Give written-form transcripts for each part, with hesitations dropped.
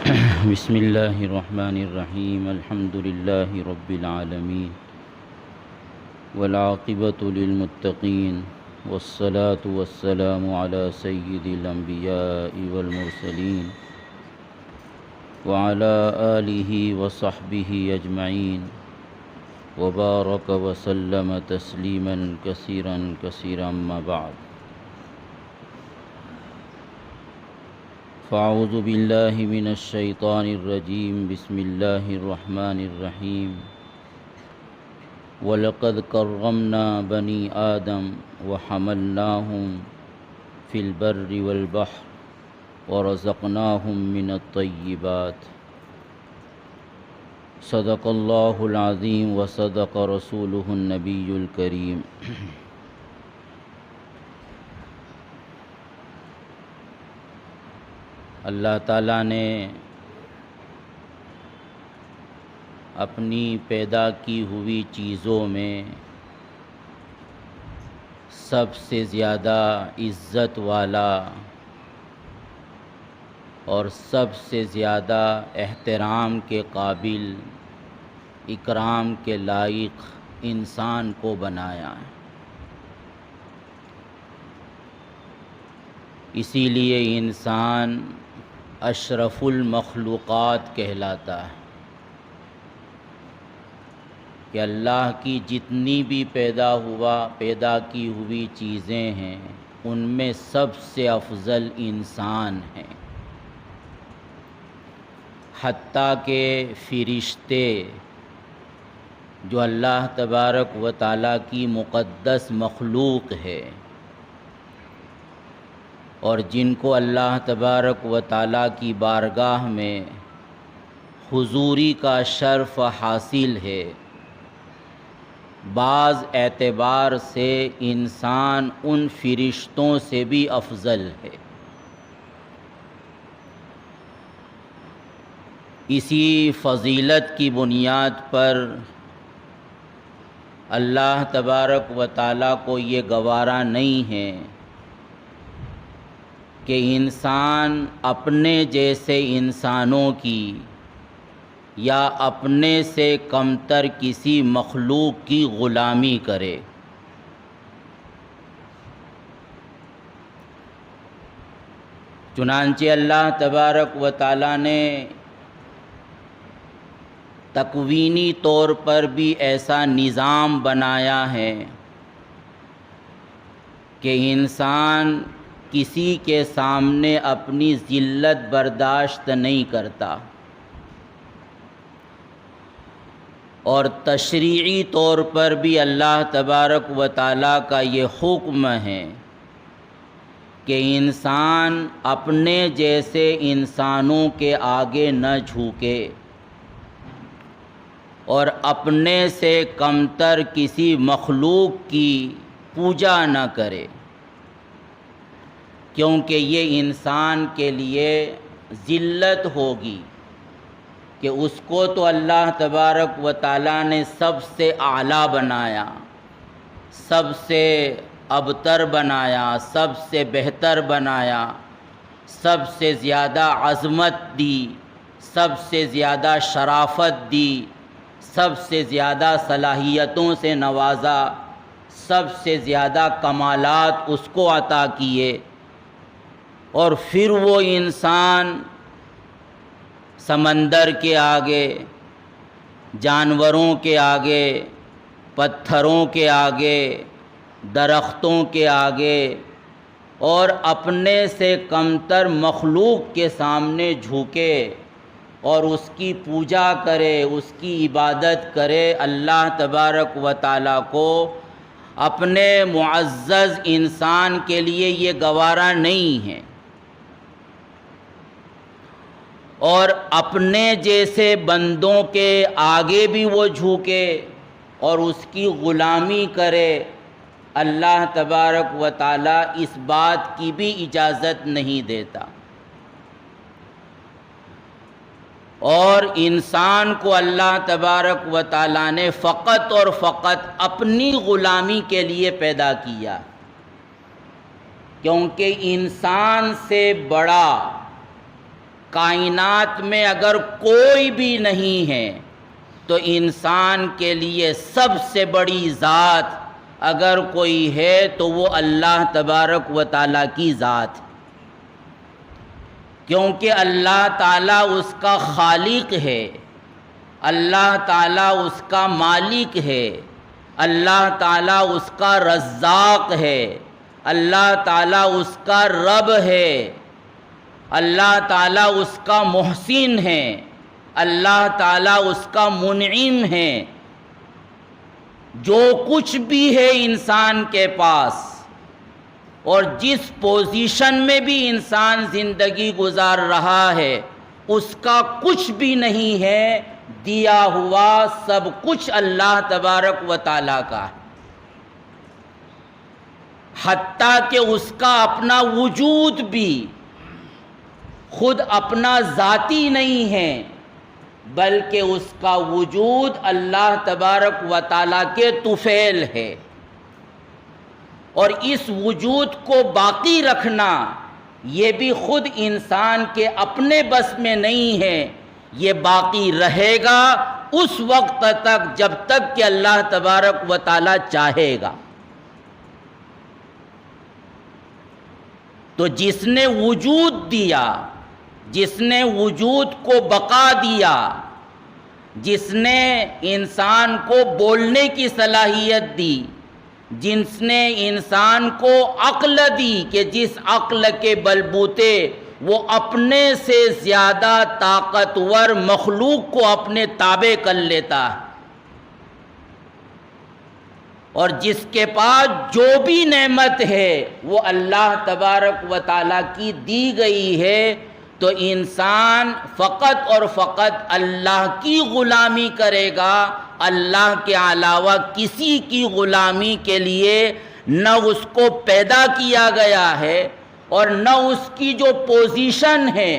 بسم اللہ الرحمن الرحیم الحمد للہ رب العالمین والعاقبۃ للمتقین والصلاة والسلام علی سید الانبیاء والمرسلین وعلی آلہ وصحبہ اجمعین وبارک وسلم تسلیما کثیرا کثیرا اما بعد فاعوذ باللہ من الشیطان الرجیم بسم اللہ الرحمن الرحیم وَلَقَدْ كَرَّمْنَا بَنِي آدَمَ وَحَمَلْنَاهُمْ فِي الْبَرِّ وَالْبَحْرِ وَرَزَقْنَاهُمْ مِنَ الطَّيِّبَاتِ صدق اللہ العظیم وصدق رسولہ النبی الکریم۔ اللہ تعالیٰ نے اپنی پیدا کی ہوئی چیزوں میں سب سے زیادہ عزت والا اور سب سے زیادہ احترام کے قابل، اکرام کے لائق انسان کو بنایا ہے۔ اسی لیے انسان اشرف المخلوقات کہلاتا ہے کہ اللہ کی جتنی بھی پیدا کی ہوئی چیزیں ہیں ان میں سب سے افضل انسان ہیں۔ حتیٰ کہ فرشتے جو اللہ تبارک و تعالیٰ کی مقدس مخلوق ہے اور جن کو اللہ تبارک و تعالیٰ کی بارگاہ میں حضوری کا شرف حاصل ہے، بعض اعتبار سے انسان ان فرشتوں سے بھی افضل ہے۔ اسی فضیلت کی بنیاد پر اللہ تبارک و تعالیٰ کو یہ گوارا نہیں ہے کہ انسان اپنے جیسے انسانوں کی یا اپنے سے کمتر کسی مخلوق کی غلامی کرے۔ چنانچہ اللہ تبارک و تعالیٰ نے تکوینی طور پر بھی ایسا نظام بنایا ہے کہ انسان کسی کے سامنے اپنی ذلت برداشت نہیں کرتا، اور تشریعی طور پر بھی اللہ تبارک و تعالیٰ کا یہ حکم ہے کہ انسان اپنے جیسے انسانوں کے آگے نہ جھکے اور اپنے سے کمتر کسی مخلوق کی پوجا نہ کرے، کیونکہ یہ انسان کے لیے ذلت ہوگی کہ اس کو تو اللہ تبارک و تعالیٰ نے سب سے اعلیٰ بنایا، سب سے ابتر بنایا، سب سے بہتر بنایا، سب سے زیادہ عظمت دی، سب سے زیادہ شرافت دی، سب سے زیادہ صلاحیتوں سے نوازا، سب سے زیادہ کمالات اس کو عطا کیے، اور پھر وہ انسان سمندر کے آگے، جانوروں کے آگے، پتھروں کے آگے، درختوں کے آگے اور اپنے سے کمتر مخلوق کے سامنے جھکے اور اس کی پوجا کرے، اس کی عبادت کرے۔ اللہ تبارک و تعالیٰ کو اپنے معزز انسان کے لیے یہ گوارا نہیں ہے، اور اپنے جیسے بندوں کے آگے بھی وہ جھکے اور اس کی غلامی کرے۔ اللہ تبارک و تعالیٰ اس بات کی بھی اجازت نہیں دیتا، اور انسان کو اللہ تبارک و تعالیٰ نے فقط اور فقط اپنی غلامی کے لیے پیدا کیا، کیونکہ انسان سے بڑا کائنات میں اگر کوئی بھی نہیں ہے تو انسان کے لیے سب سے بڑی ذات اگر کوئی ہے تو وہ اللہ تبارک و تعالیٰ کی ذات، کیونکہ اللہ تعالیٰ اس کا خالق ہے، اللہ تعالیٰ اس کا مالک ہے، اللہ تعالیٰ اس کا رزاق ہے، اللہ تعالیٰ اس کا رب ہے، اللہ تعالیٰ اس کا محسن ہے، اللہ تعالیٰ اس کا منعم ہے۔ جو کچھ بھی ہے انسان کے پاس اور جس پوزیشن میں بھی انسان زندگی گزار رہا ہے اس کا کچھ بھی نہیں ہے، دیا ہوا سب کچھ اللہ تبارک و تعالیٰ کا ہے، حتیٰ کہ اس کا اپنا وجود بھی خود اپنا ذاتی نہیں ہے بلکہ اس کا وجود اللہ تبارک و تعالیٰ کے طفیل ہے، اور اس وجود کو باقی رکھنا یہ بھی خود انسان کے اپنے بس میں نہیں ہے، یہ باقی رہے گا اس وقت تک جب تک کہ اللہ تبارک و تعالیٰ چاہے گا۔ تو جس نے وجود دیا، جس نے وجود کو بقا دیا، جس نے انسان کو بولنے کی صلاحیت دی، جس نے انسان کو عقل دی کہ جس عقل کے بلبوتے وہ اپنے سے زیادہ طاقتور مخلوق کو اپنے تابع کر لیتا ہے، اور جس کے پاس جو بھی نعمت ہے وہ اللہ تبارک و تعالیٰ کی دی گئی ہے، تو انسان فقط اور فقط اللہ کی غلامی کرے گا، اللہ کے علاوہ کسی کی غلامی کے لیے نہ اس کو پیدا کیا گیا ہے اور نہ اس کی جو پوزیشن ہے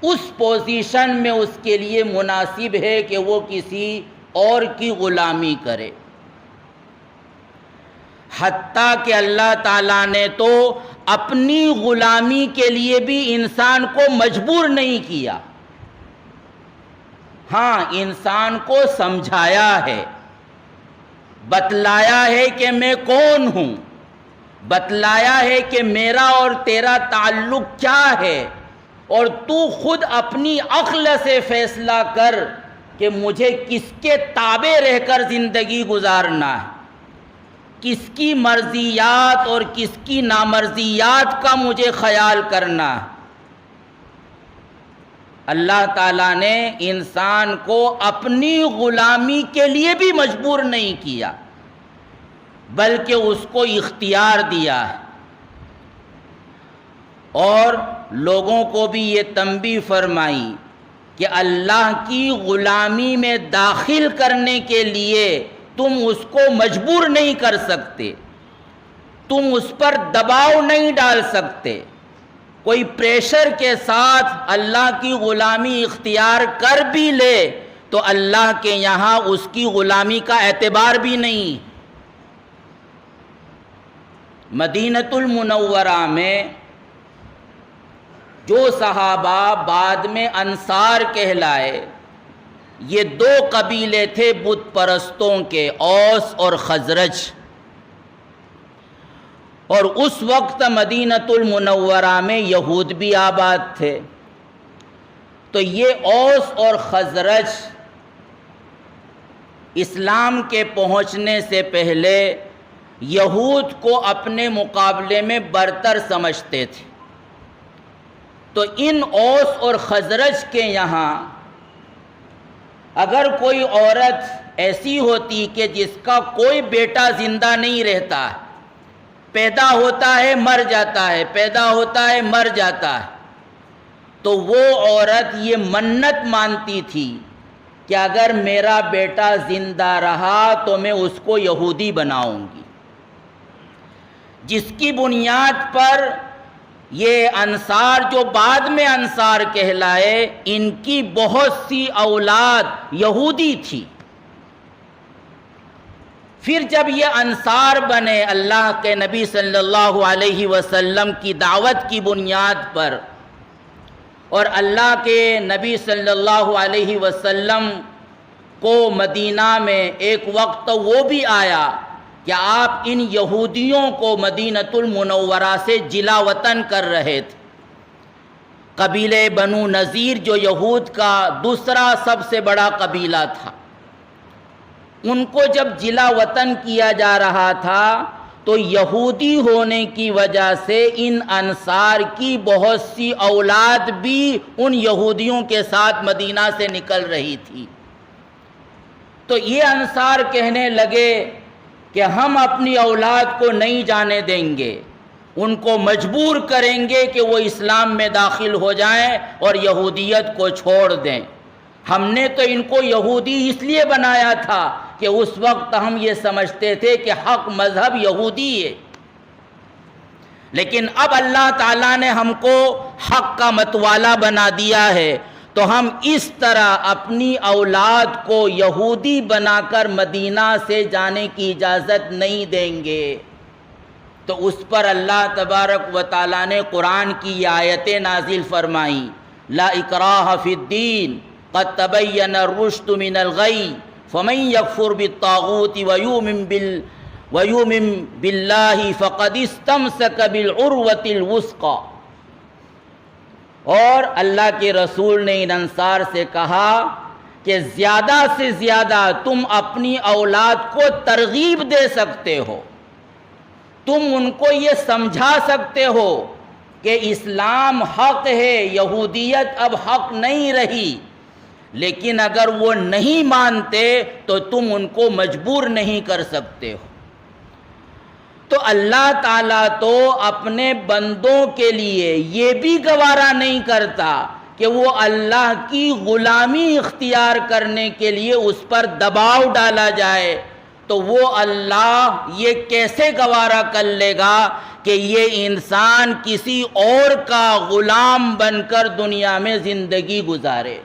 اس پوزیشن میں اس کے لیے مناسب ہے کہ وہ کسی اور کی غلامی کرے۔ حتیٰ کہ اللہ تعالیٰ نے تو اپنی غلامی کے لیے بھی انسان کو مجبور نہیں کیا، ہاں انسان کو سمجھایا ہے، بتلایا ہے کہ میں کون ہوں، بتلایا ہے کہ میرا اور تیرا تعلق کیا ہے، اور تو خود اپنی عقل سے فیصلہ کر کہ مجھے کس کے تابع رہ کر زندگی گزارنا ہے، کس کی مرضیات اور کس کی نامرضیات کا مجھے خیال کرنا ہے۔ اللہ تعالیٰ نے انسان کو اپنی غلامی کے لیے بھی مجبور نہیں کیا بلکہ اس کو اختیار دیا ہے، اور لوگوں کو بھی یہ تنبیہ فرمائی کہ اللہ کی غلامی میں داخل کرنے کے لیے تم اس کو مجبور نہیں کر سکتے، تم اس پر دباؤ نہیں ڈال سکتے، کوئی پریشر کے ساتھ اللہ کی غلامی اختیار کر بھی لے تو اللہ کے یہاں اس کی غلامی کا اعتبار بھی نہیں۔ مدینۃ المنورہ میں جو صحابہ بعد میں انصار کہلائے، یہ دو قبیلے تھے بت پرستوں کے، اوس اور خزرج، اور اس وقت مدینۃ المنورہ میں یہود بھی آباد تھے۔ تو یہ اوس اور خزرج اسلام کے پہنچنے سے پہلے یہود کو اپنے مقابلے میں برتر سمجھتے تھے، تو ان اوس اور خزرج کے یہاں اگر کوئی عورت ایسی ہوتی کہ جس کا کوئی بیٹا زندہ نہیں رہتا، پیدا ہوتا ہے مر جاتا ہے، پیدا ہوتا ہے مر جاتا ہے، تو وہ عورت یہ منت مانتی تھی کہ اگر میرا بیٹا زندہ رہا تو میں اس کو یہودی بناؤں گی، جس کی بنیاد پر یہ انصار جو بعد میں انصار کہلائے، ان کی بہت سی اولاد یہودی تھی۔ پھر جب یہ انصار بنے اللہ کے نبی صلی اللہ علیہ وسلم کی دعوت کی بنیاد پر، اور اللہ کے نبی صلی اللہ علیہ وسلم کو مدینہ میں ایک وقت وہ بھی آیا کہ آپ ان یہودیوں کو مدینۃ المنورہ سے جلا وطن کر رہے تھے۔ قبیلہ بنو نذیر جو یہود کا دوسرا سب سے بڑا قبیلہ تھا، ان کو جب جلا وطن کیا جا رہا تھا تو یہودی ہونے کی وجہ سے ان انصار کی بہت سی اولاد بھی ان یہودیوں کے ساتھ مدینہ سے نکل رہی تھی۔ تو یہ انصار کہنے لگے کہ ہم اپنی اولاد کو نہیں جانے دیں گے، ان کو مجبور کریں گے کہ وہ اسلام میں داخل ہو جائیں اور یہودیت کو چھوڑ دیں۔ ہم نے تو ان کو یہودی اس لیے بنایا تھا کہ اس وقت ہم یہ سمجھتے تھے کہ حق مذہب یہودی ہے، لیکن اب اللہ تعالیٰ نے ہم کو حق کا متوالا بنا دیا ہے، تو ہم اس طرح اپنی اولاد کو یہودی بنا کر مدینہ سے جانے کی اجازت نہیں دیں گے۔ تو اس پر اللہ تبارک و تعالیٰ نے قرآن کی یہ آیتیں نازل فرمائیں، لا اکراہ فی الدین قد تبین الرشد من الغی فمن یکفر بالطاغوت ویؤمن باللہ فقد استمسک بالعروۃ الوثقی۔ اور اللہ کے رسول نے ان انصار سے کہا کہ زیادہ سے زیادہ تم اپنی اولاد کو ترغیب دے سکتے ہو، تم ان کو یہ سمجھا سکتے ہو کہ اسلام حق ہے، یہودیت اب حق نہیں رہی، لیکن اگر وہ نہیں مانتے تو تم ان کو مجبور نہیں کر سکتے ہو۔ تو اللہ تعالیٰ تو اپنے بندوں کے لیے یہ بھی گوارا نہیں کرتا کہ وہ اللہ کی غلامی اختیار کرنے کے لیے اس پر دباؤ ڈالا جائے، تو وہ اللہ یہ کیسے گوارا کر لے گا کہ یہ انسان کسی اور کا غلام بن کر دنیا میں زندگی گزارے۔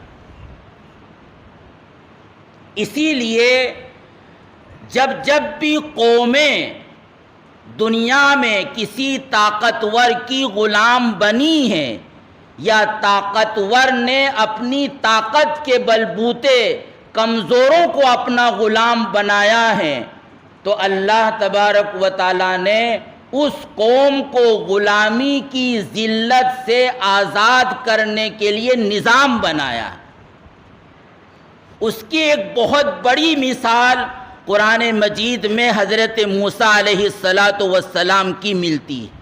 اسی لیے جب بھی قومیں دنیا میں کسی طاقتور کی غلام بنی ہیں یا طاقتور نے اپنی طاقت کے بلبوتے کمزوروں کو اپنا غلام بنایا ہے، تو اللہ تبارک و تعالیٰ نے اس قوم کو غلامی کی ذلت سے آزاد کرنے کے لیے نظام بنایا۔ اس کی ایک بہت بڑی مثال قرآن مجید میں حضرت موسیٰ علیہ السلام کی ملتی ہے۔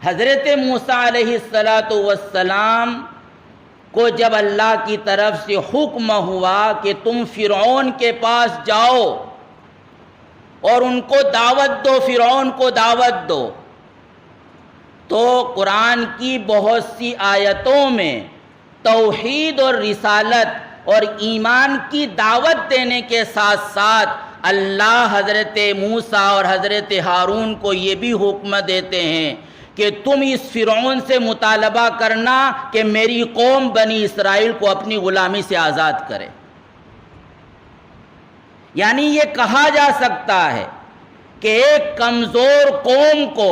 حضرت موسیٰ علیہ السلام کو جب اللہ کی طرف سے حکم ہوا کہ تم فرعون کے پاس جاؤ اور ان کو دعوت دو، فرعون کو دعوت دو، تو قرآن کی بہت سی آیتوں میں توحید اور رسالت اور ایمان کی دعوت دینے کے ساتھ ساتھ اللہ حضرت موسیٰ اور حضرت ہارون کو یہ بھی حکم دیتے ہیں کہ تم اس فرعون سے مطالبہ کرنا کہ میری قوم بنی اسرائیل کو اپنی غلامی سے آزاد کرے۔ یعنی یہ کہا جا سکتا ہے کہ ایک کمزور قوم کو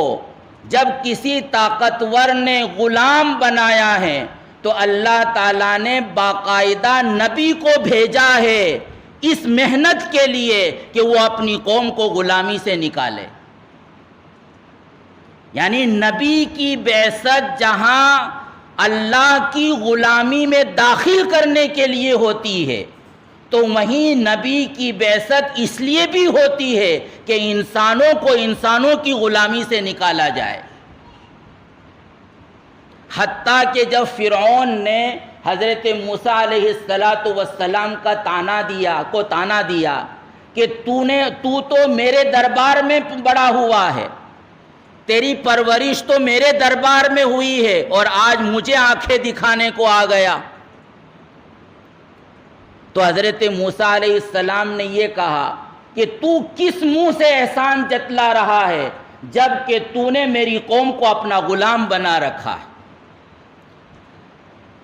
جب کسی طاقتور نے غلام بنایا ہے تو اللہ تعالیٰ نے باقاعدہ نبی کو بھیجا ہے اس محنت کے لیے کہ وہ اپنی قوم کو غلامی سے نکالے۔ یعنی نبی کی بعثت جہاں اللہ کی غلامی میں داخل کرنے کے لیے ہوتی ہے، تو وہیں نبی کی بعثت اس لیے بھی ہوتی ہے کہ انسانوں کو انسانوں کی غلامی سے نکالا جائے۔ حتیٰ کہ جب فرعون نے حضرت موسیٰ علیہ السلام کا تانا دیا کہ تو تو میرے دربار میں بڑا ہوا ہے، تیری پرورش تو میرے دربار میں ہوئی ہے اور آج مجھے آنکھیں دکھانے کو آ گیا، تو حضرت موسیٰ علیہ السلام نے یہ کہا کہ تو کس منہ سے احسان جتلا رہا ہے جب کہ تو نے میری قوم کو اپنا غلام بنا رکھا ہے۔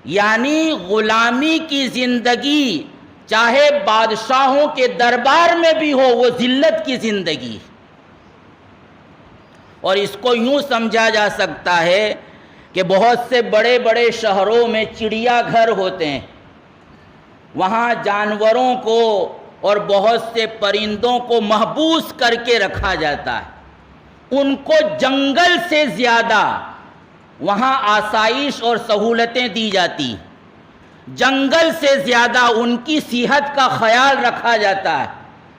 یعنی غلامی کی زندگی چاہے بادشاہوں کے دربار میں بھی ہو وہ ذلت کی زندگی، اور اس کو یوں سمجھا جا سکتا ہے کہ بہت سے بڑے بڑے شہروں میں چڑیا گھر ہوتے ہیں، وہاں جانوروں کو اور بہت سے پرندوں کو محبوس کر کے رکھا جاتا ہے، ان کو جنگل سے زیادہ وہاں آسائش اور سہولتیں دی جاتی ہیں، جنگل سے زیادہ ان کی صحت کا خیال رکھا جاتا ہے،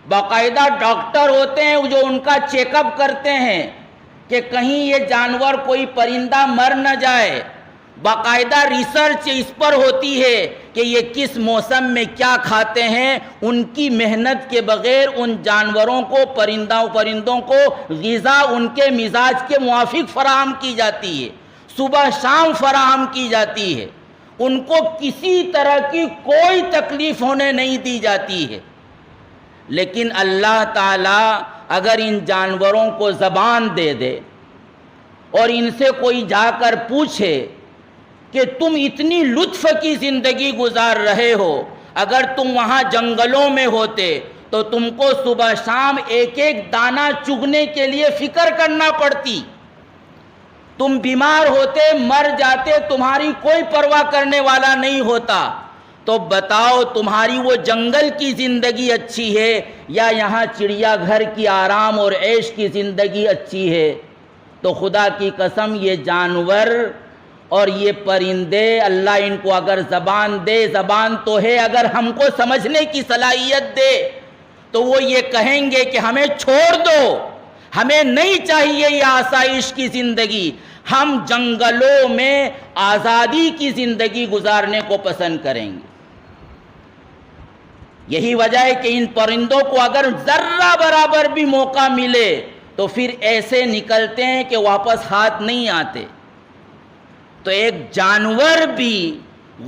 باقاعدہ ڈاکٹر ہوتے ہیں جو ان کا چیک اپ کرتے ہیں کہ کہیں یہ جانور کوئی پرندہ مر نہ جائے، باقاعدہ ریسرچ اس پر ہوتی ہے کہ یہ کس موسم میں کیا کھاتے ہیں، ان کی محنت کے بغیر ان جانوروں کو پرندوں کو غذا ان کے مزاج کے موافق فراہم کی جاتی ہے، صبح شام فراہم کی جاتی ہے، ان کو کسی طرح کی کوئی تکلیف ہونے نہیں دی جاتی ہے۔ لیکن اللہ تعالیٰ اگر ان جانوروں کو زبان دے دے اور ان سے کوئی جا کر پوچھے کہ تم اتنی لطف کی زندگی گزار رہے ہو، اگر تم وہاں جنگلوں میں ہوتے تو تم کو صبح شام ایک ایک دانہ چگنے کے لیے فکر کرنا پڑتی، تم بیمار ہوتے مر جاتے تمہاری کوئی پرواہ کرنے والا نہیں ہوتا، تو بتاؤ تمہاری وہ جنگل کی زندگی اچھی ہے یا یہاں چڑیا گھر کی آرام اور عیش کی زندگی اچھی ہے؟ تو خدا کی قسم یہ جانور اور یہ پرندے اللہ ان کو اگر زبان دے، زبان تو ہے، اگر ہم کو سمجھنے کی صلاحیت دے تو وہ یہ کہیں گے کہ ہمیں چھوڑ دو، ہمیں نہیں چاہیے یہ آسائش کی زندگی، ہم جنگلوں میں آزادی کی زندگی گزارنے کو پسند کریں گے۔ یہی وجہ ہے کہ ان پرندوں کو اگر ذرہ برابر بھی موقع ملے تو پھر ایسے نکلتے ہیں کہ واپس ہاتھ نہیں آتے۔ تو ایک جانور بھی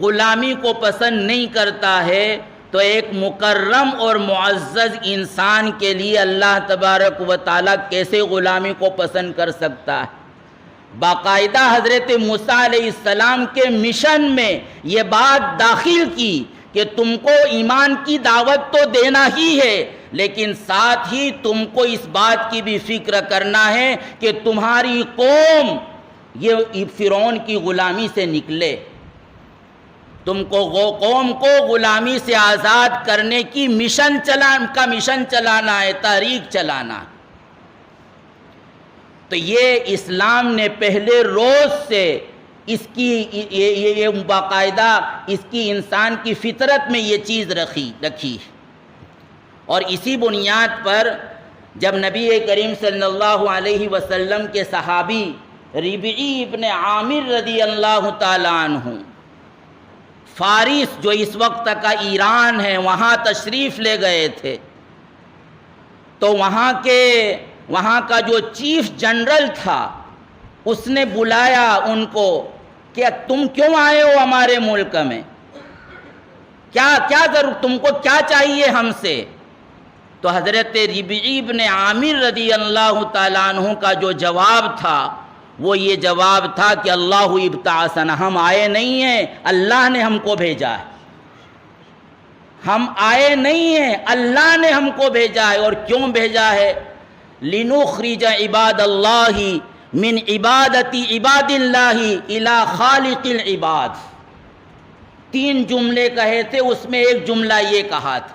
غلامی کو پسند نہیں کرتا ہے تو ایک مکرم اور معزز انسان کے لیے اللہ تبارک و تعالیٰ کیسے غلامی کو پسند کر سکتا ہے؟ باقاعدہ حضرت موسیٰ علیہ السلام کے مشن میں یہ بات داخل کی کہ تم کو ایمان کی دعوت تو دینا ہی ہے، لیکن ساتھ ہی تم کو اس بات کی بھی فکر کرنا ہے کہ تمہاری قوم یہ فرعون کی غلامی سے نکلے، تم کو قوم کو غلامی سے آزاد کرنے کی مشن چلانا ہے، تحریک چلانا ہے۔ تو یہ اسلام نے پہلے روز سے اس کی یہ باقاعدہ اس کی انسان کی فطرت میں یہ چیز رکھی، اور اسی بنیاد پر جب نبی کریم صلی اللہ علیہ وسلم کے صحابی ربعی ابن عامر رضی اللہ تعالیٰ عنہ فارس جو اس وقت کا ایران ہے وہاں تشریف لے گئے تھے، تو وہاں کا جو چیف جنرل تھا اس نے بلایا ان کو کہ تم کیوں آئے ہو ہمارے ملک میں، کیا ضرورت، تم کو کیا چاہیے ہم سے؟ تو حضرت ربعی ابن عامر رضی اللہ تعالیٰ عنہ کا جو جواب تھا وہ یہ جواب تھا کہ اللہ ابتعثنا، ہم آئے نہیں ہیں، اللہ نے ہم کو بھیجا ہے، ہم آئے نہیں ہیں، اللہ نے ہم کو بھیجا ہے۔ اور کیوں بھیجا ہے؟ لنخرج عباد اللہ من عبادت عباد اللہ الی خالق العباد، 3 جملے کہے تھے، اس میں ایک جملہ یہ کہا تھا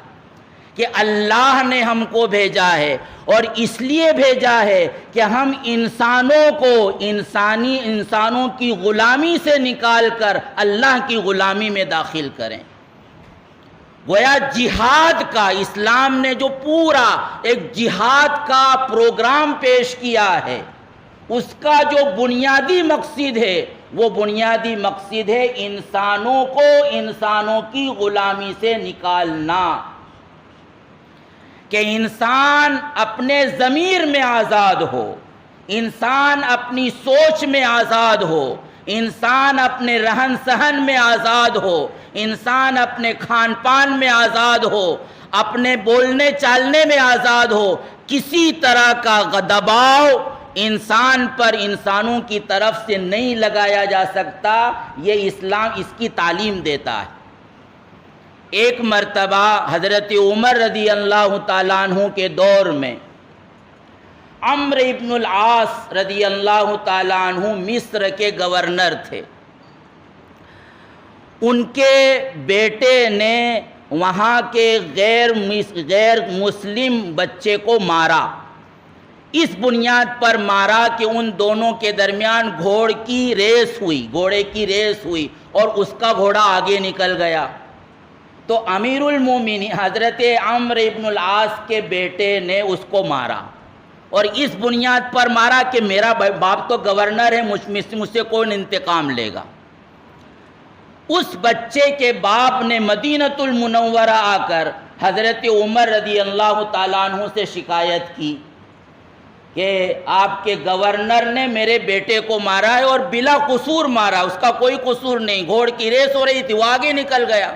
کہ اللہ نے ہم کو بھیجا ہے، اور اس لیے بھیجا ہے کہ ہم انسانوں کو انسانوں کی غلامی سے نکال کر اللہ کی غلامی میں داخل کریں۔ گویا جہاد کا اسلام نے جو پورا ایک جہاد کا پروگرام پیش کیا ہے، اس کا جو بنیادی مقصد ہے وہ بنیادی مقصد ہے انسانوں کو انسانوں کی غلامی سے نکالنا، کہ انسان اپنے ضمیر میں آزاد ہو، انسان اپنی سوچ میں آزاد ہو، انسان اپنے رہن سہن میں آزاد ہو، انسان اپنے کھان پان میں آزاد ہو، اپنے بولنے چالنے میں آزاد ہو، کسی طرح کا دباؤ انسان پر انسانوں کی طرف سے نہیں لگایا جا سکتا۔ یہ اسلام اس کی تعلیم دیتا ہے۔ ایک مرتبہ حضرت عمر رضی اللہ تعالیٰ عنہ کے دور میں عمرو ابن العاص رضی اللہ تعالیٰ عنہ مصر کے گورنر تھے. ان کے بیٹے نے وہاں کے غیر مسلم بچے کو مارا. اس بنیاد پر مارا کہ ان دونوں کے درمیان گھوڑے کی ریس ہوئی اور اس کا گھوڑا آگے نکل گیا. تو امیر المومنین حضرت عمرو ابن العاص کے بیٹے نے اس کو مارا، اور اس بنیاد پر مارا کہ میرا باپ تو گورنر ہے، مجھ سے کون انتقام لے گا. اس بچے کے باپ نے مدینۃ المنورہ آ کر حضرت عمر رضی اللہ تعالیٰ عنہ سے شکایت کی کہ آپ کے گورنر نے میرے بیٹے کو مارا ہے، اور بلا قصور مارا، اس کا کوئی قصور نہیں، گھوڑ کی ریس ہو رہی تھی، وہ آگے نکل گیا.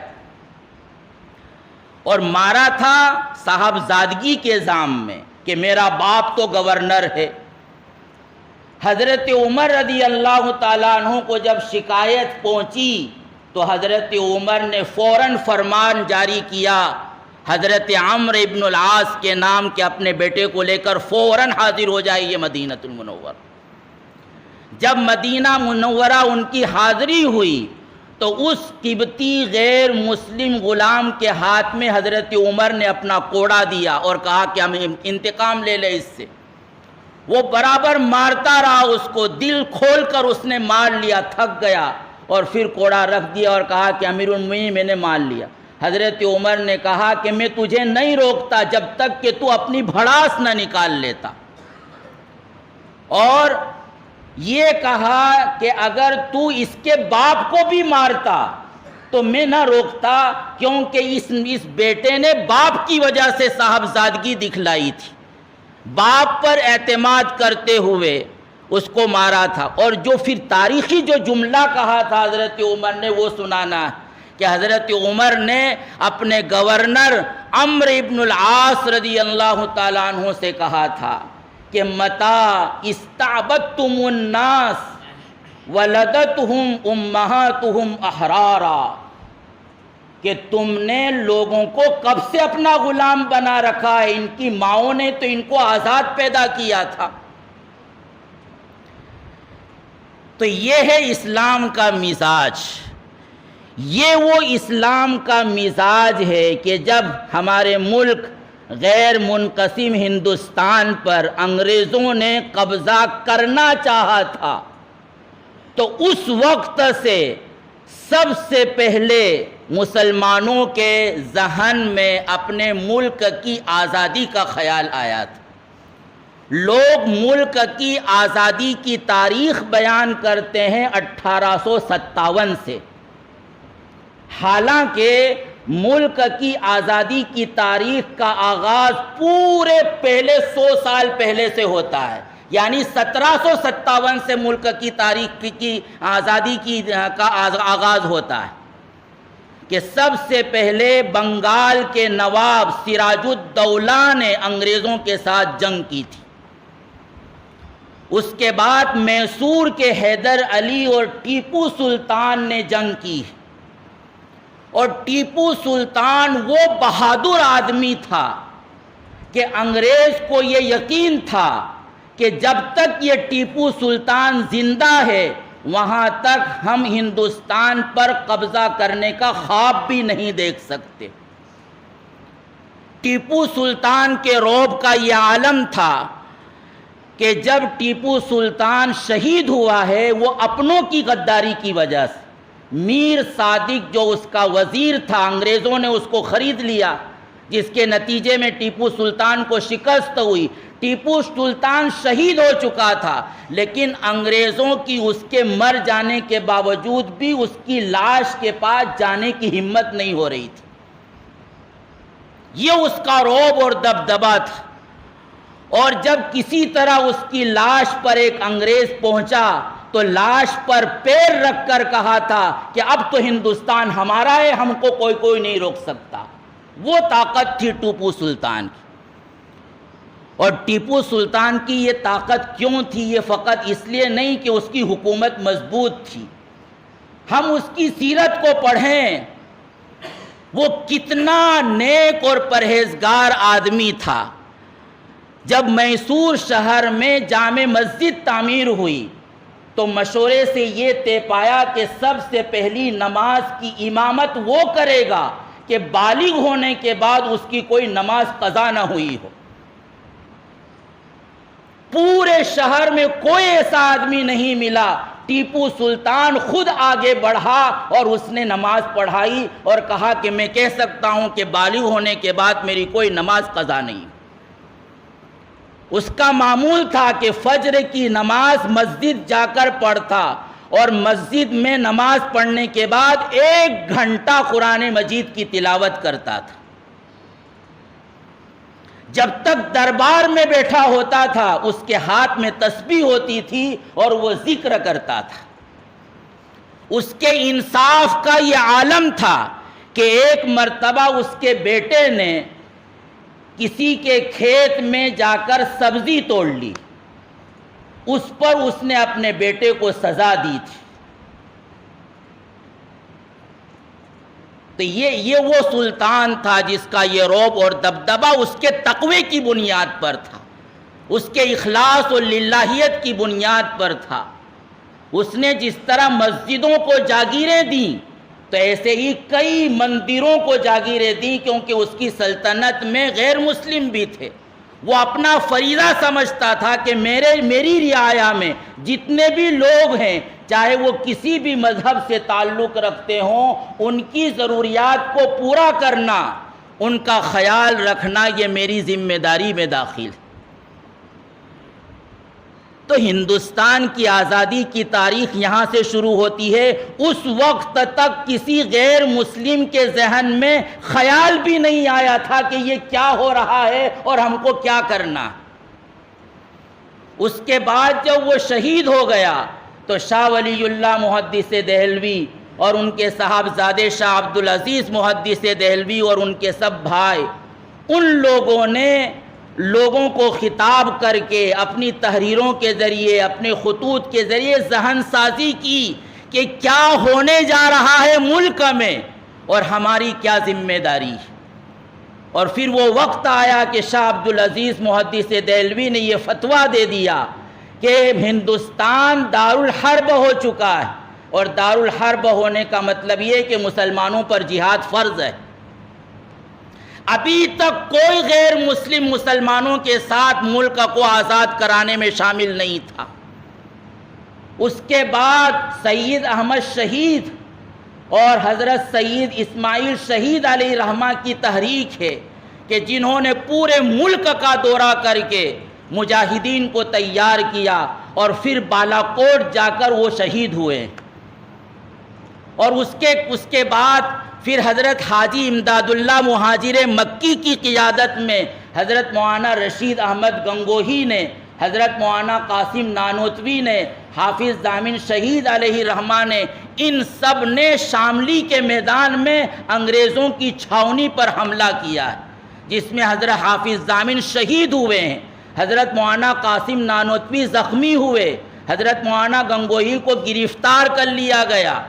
اور مارا تھا صاحبزادگی کے الزام میں کہ میرا باپ تو گورنر ہے. حضرت عمر رضی اللہ تعالیٰ عنہ کو جب شکایت پہنچی تو حضرت عمر نے فوراً فرمان جاری کیا، حضرت عمرو ابن العاص کے نام کے اپنے بیٹے کو لے کر فوراً حاضر ہو جائیے مدینۃ المنورہ. جب مدینہ منورہ ان کی حاضری ہوئی تو اس قبطی غیر مسلم غلام کے ہاتھ میں حضرت عمر نے اپنا کوڑا دیا اور کہا کہ ہم انتقام لے لیں اس سے. وہ برابر مارتا رہا اس کو، دل کھول کر اس نے مار لیا، تھک گیا، اور پھر کوڑا رکھ دیا اور کہا کہ امیر المومنین میں نے مار لیا. حضرت عمر نے کہا کہ میں تجھے نہیں روکتا جب تک کہ تو اپنی بھڑاس نہ نکال لیتا، اور یہ کہا کہ اگر تو اس کے باپ کو بھی مارتا تو میں نہ روکتا، کیونکہ اس بیٹے نے باپ کی وجہ سے صاحبزادگی دکھلائی تھی، باپ پر اعتماد کرتے ہوئے اس کو مارا تھا. اور جو پھر تاریخی جو جملہ کہا تھا حضرت عمر نے وہ سنانا ہے کہ حضرت عمر نے اپنے گورنر عمرو ابن العاص رضی اللہ تعالیٰ عنہ سے کہا تھا کہ متا استعبدتم الناس ولدتہم امہاتہم احرارا، کہ تم نے لوگوں کو کب سے اپنا غلام بنا رکھا ہے، ان کی ماؤں نے تو ان کو آزاد پیدا کیا تھا. تو یہ ہے اسلام کا مزاج. یہ وہ اسلام کا مزاج ہے کہ جب ہمارے ملک غیر منقسم ہندوستان پر انگریزوں نے قبضہ کرنا چاہا تھا تو اس وقت سے سب سے پہلے مسلمانوں کے ذہن میں اپنے ملک کی آزادی کا خیال آیا تھا. لوگ ملک کی آزادی کی تاریخ بیان کرتے ہیں 1857 سے، حالانکہ ملک کی آزادی کی تاریخ کا آغاز پورے پہلے 100 سال پہلے سے ہوتا ہے. یعنی 1757 سے ملک کی تاریخ کی آزادی کا آغاز ہوتا ہے کہ سب سے پہلے بنگال کے نواب سراج الدولہ نے انگریزوں کے ساتھ جنگ کی تھی. اس کے بعد میسور کے حیدر علی اور ٹیپو سلطان نے جنگ کی، اور ٹیپو سلطان وہ بہادر آدمی تھا کہ انگریز کو یہ یقین تھا کہ جب تک یہ ٹیپو سلطان زندہ ہے وہاں تک ہم ہندوستان پر قبضہ کرنے کا خواب بھی نہیں دیکھ سکتے. ٹیپو سلطان کے رعب کا یہ عالم تھا کہ جب ٹیپو سلطان شہید ہوا ہے وہ اپنوں کی غداری کی وجہ سے، میر صادق جو اس کا وزیر تھا، انگریزوں نے اس کو خرید لیا، جس کے نتیجے میں ٹیپو سلطان کو شکست ہوئی. ٹیپو سلطان شہید ہو چکا تھا، لیکن انگریزوں کی اس کے مر جانے کے باوجود بھی اس کی لاش کے پاس جانے کی ہمت نہیں ہو رہی تھی. یہ اس کا رعب اور دبدبا تھا. اور جب کسی طرح اس کی لاش پر ایک انگریز پہنچا تو لاش پر پیر رکھ کر کہا تھا کہ اب تو ہندوستان ہمارا ہے، ہم کو کوئی نہیں روک سکتا. وہ طاقت تھی ٹیپو سلطان کی. اور ٹیپو سلطان کی یہ طاقت کیوں تھی؟ یہ فقط اس لیے نہیں کہ اس کی حکومت مضبوط تھی. ہم اس کی سیرت کو پڑھیں، وہ کتنا نیک اور پرہیزگار آدمی تھا. جب میسور شہر میں جامع مسجد تعمیر ہوئی تو مشورے سے یہ طے پایا کہ سب سے پہلی نماز کی امامت وہ کرے گا کہ بالغ ہونے کے بعد اس کی کوئی نماز قضا نہ ہوئی ہو۔ پورے شہر میں کوئی ایسا آدمی نہیں ملا۔ ٹیپو سلطان خود آگے بڑھا اور اس نے نماز پڑھائی اور کہا کہ میں کہہ سکتا ہوں کہ بالغ ہونے کے بعد میری کوئی نماز قضا نہیں۔ اس کا معمول تھا کہ فجر کی نماز مسجد جا کر پڑھتا اور مسجد میں نماز پڑھنے کے بعد 1 گھنٹہ قرآن مجید کی تلاوت کرتا تھا۔ جب تک دربار میں بیٹھا ہوتا تھا اس کے ہاتھ میں تسبیح ہوتی تھی اور وہ ذکر کرتا تھا۔ اس کے انصاف کا یہ عالم تھا کہ ایک مرتبہ اس کے بیٹے نے کسی کے کھیت میں جا کر سبزی توڑ لی، اس پر اس نے اپنے بیٹے کو سزا دی تھی۔ تو یہ وہ سلطان تھا جس کا یہ رعب اور دبدبہ اس کے تقوی کی بنیاد پر تھا، اس کے اخلاص اور للہیت کی بنیاد پر تھا۔ اس نے جس طرح مسجدوں کو جاگیریں دیں تو ایسے ہی کئی مندروں کو جاگیریں دیں، کیونکہ اس کی سلطنت میں غیر مسلم بھی تھے۔ وہ اپنا فریضہ سمجھتا تھا کہ میری رعایا میں جتنے بھی لوگ ہیں، چاہے وہ کسی بھی مذہب سے تعلق رکھتے ہوں، ان کی ضروریات کو پورا کرنا، ان کا خیال رکھنا، یہ میری ذمہ داری میں داخل ہے۔ تو ہندوستان کی آزادی کی تاریخ یہاں سے شروع ہوتی ہے۔ اس وقت تک کسی غیر مسلم کے ذہن میں خیال بھی نہیں آیا تھا کہ یہ کیا ہو رہا ہے اور ہم کو کیا کرنا۔ اس کے بعد جب وہ شہید ہو گیا تو شاہ ولی اللہ محدث دہلوی اور ان کے صاحبزادے شاہ عبدالعزیز محدث دہلوی اور ان کے سب بھائی، ان لوگوں نے لوگوں کو خطاب کر کے اپنی تحریروں کے ذریعے، اپنے خطوط کے ذریعے ذہن سازی کی کہ کیا ہونے جا رہا ہے ملک میں اور ہماری کیا ذمہ داری ہے۔ اور پھر وہ وقت آیا کہ شاہ عبدالعزیز محدث دہلوی نے یہ فتویٰ دے دیا کہ ہندوستان دارالحرب ہو چکا ہے، اور دارالحرب ہونے کا مطلب یہ کہ مسلمانوں پر جہاد فرض ہے۔ ابھی تک کوئی غیر مسلم مسلمانوں کے ساتھ ملک کو آزاد کرانے میں شامل نہیں تھا۔ اس کے بعد سید احمد شہید اور حضرت سید اسماعیل شہید علیہ رحمہ کی تحریک ہے کہ جنہوں نے پورے ملک کا دورہ کر کے مجاہدین کو تیار کیا اور پھر بالاکوٹ جا کر وہ شہید ہوئے۔ اور اس کے بعد پھر حضرت حاجی امداد اللہ مہاجر مکی کی قیادت میں حضرت مولانا رشید احمد گنگوہی نے، حضرت مولانا قاسم نانوتوی نے، حافظ ضامن شہید علیہ رحمہ نے، ان سب نے شاملی کے میدان میں انگریزوں کی چھاؤنی پر حملہ کیا ہے، جس میں حضرت حافظ ضامن شہید ہوئے ہیں، حضرت مولانا قاسم نانوتوی زخمی ہوئے، حضرت مولانا گنگوہی کو گرفتار کر لیا گیا۔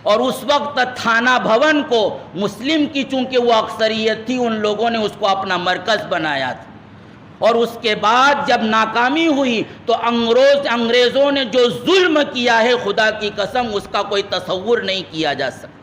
اور اس وقت تھانہ بھون کو مسلم کی چونکہ وہ اکثریت تھی، ان لوگوں نے اس کو اپنا مرکز بنایا تھا۔ اور اس کے بعد جب ناکامی ہوئی تو انگریزوں نے جو ظلم کیا ہے، خدا کی قسم اس کا کوئی تصور نہیں کیا جا سکتا۔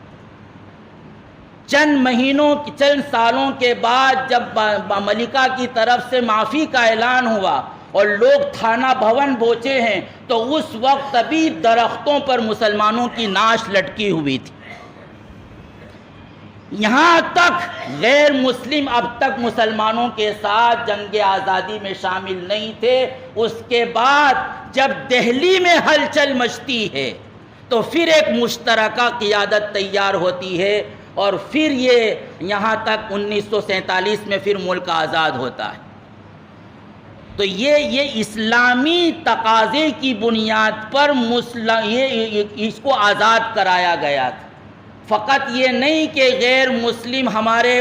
چند سالوں کے بعد جب ملکہ کی طرف سے معافی کا اعلان ہوا اور لوگ تھانہ بھون پہنچے ہیں تو اس وقت ابھی درختوں پر مسلمانوں کی نعش لٹکی ہوئی تھی۔ یہاں تک غیر مسلم اب تک مسلمانوں کے ساتھ جنگ آزادی میں شامل نہیں تھے۔ اس کے بعد جب دہلی میں ہلچل مچتی ہے تو پھر ایک مشترکہ قیادت تیار ہوتی ہے اور پھر یہ یہاں تک 1947 میں پھر ملک آزاد ہوتا ہے۔ تو یہ اسلامی تقاضے کی بنیاد پر اس کو آزاد کرایا گیا تھا۔ فقط یہ نہیں کہ غیر مسلم ہمارے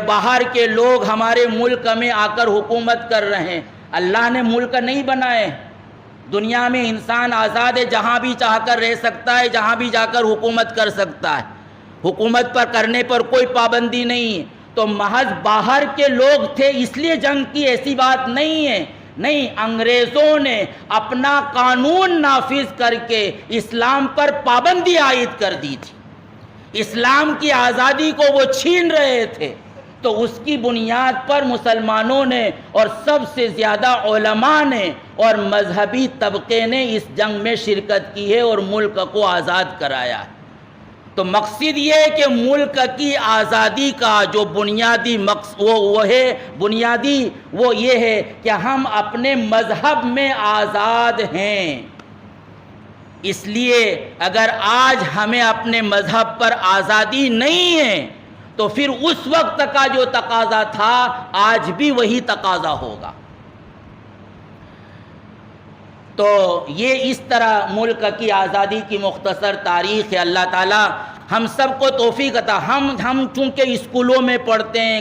باہر کے لوگ ہمارے ملک میں آ کر حکومت کر رہے ہیں۔ اللہ نے ملک نہیں بنائے، دنیا میں انسان آزاد ہے، جہاں بھی چاہ کر رہ سکتا ہے، جہاں بھی جا کر حکومت کر سکتا ہے، حکومت پر کرنے پر کوئی پابندی نہیں۔ تو محض باہر کے لوگ تھے اس لیے جنگ کی، ایسی بات نہیں ہے۔ نہیں، انگریزوں نے اپنا قانون نافذ کر کے اسلام پر پابندی عائد کر دی تھی، اسلام کی آزادی کو وہ چھین رہے تھے، تو اس کی بنیاد پر مسلمانوں نے اور سب سے زیادہ علماء نے اور مذہبی طبقے نے اس جنگ میں شرکت کی ہے اور ملک کو آزاد کرایا ہے۔ تو مقصد یہ ہے کہ ملک کی آزادی کا جو بنیادی مقصد وہ یہ ہے کہ ہم اپنے مذہب میں آزاد ہیں۔ اس لیے اگر آج ہمیں اپنے مذہب پر آزادی نہیں ہے تو پھر اس وقت کا جو تقاضا تھا آج بھی وہی تقاضا ہوگا۔ تو یہ اس طرح ملک کی آزادی کی مختصر تاریخ ہے۔ اللہ تعالی ہم سب کو توفیق عطا۔ ہم چونکہ اسکولوں میں پڑھتے ہیں،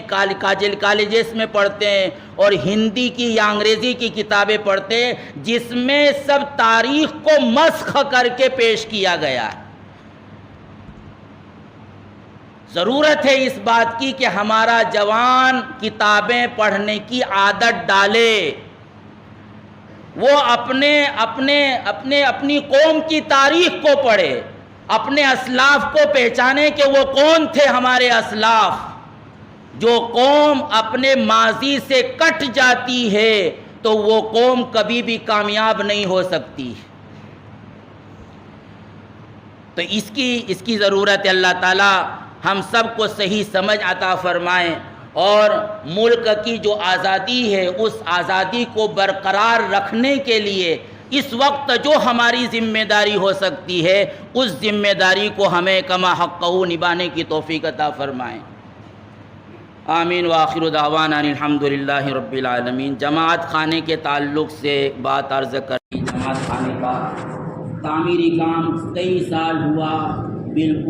کالجز میں پڑھتے ہیں اور ہندی کی یا انگریزی کی کتابیں پڑھتے ہیں جس میں سب تاریخ کو مسخ کر کے پیش کیا گیا ہے۔ ضرورت ہے اس بات کی کہ ہمارا جوان کتابیں پڑھنے کی عادت ڈالے، وہ اپنی قوم کی تاریخ کو پڑھے، اپنے اسلاف کو پہچانے کہ وہ کون تھے ہمارے اسلاف۔ جو قوم اپنے ماضی سے کٹ جاتی ہے تو وہ قوم کبھی بھی کامیاب نہیں ہو سکتی۔ تو اس کی ضرورت ہے۔ اللہ تعالی ہم سب کو صحیح سمجھ عطا فرمائیں اور ملک کی جو آزادی ہے اس آزادی کو برقرار رکھنے کے لیے اس وقت جو ہماری ذمہ داری ہو سکتی ہے اس ذمہ داری کو ہمیں کما حقہ نبھانے کی توفیق عطا فرمائیں۔ آمین وآخر دعوانا الحمدللہ رب العالمین۔ جماعت خانے کے تعلق سے ایک بات عرض کریں۔ جماعت خانے کا تعمیری کام کئی سال ہوا، بالکل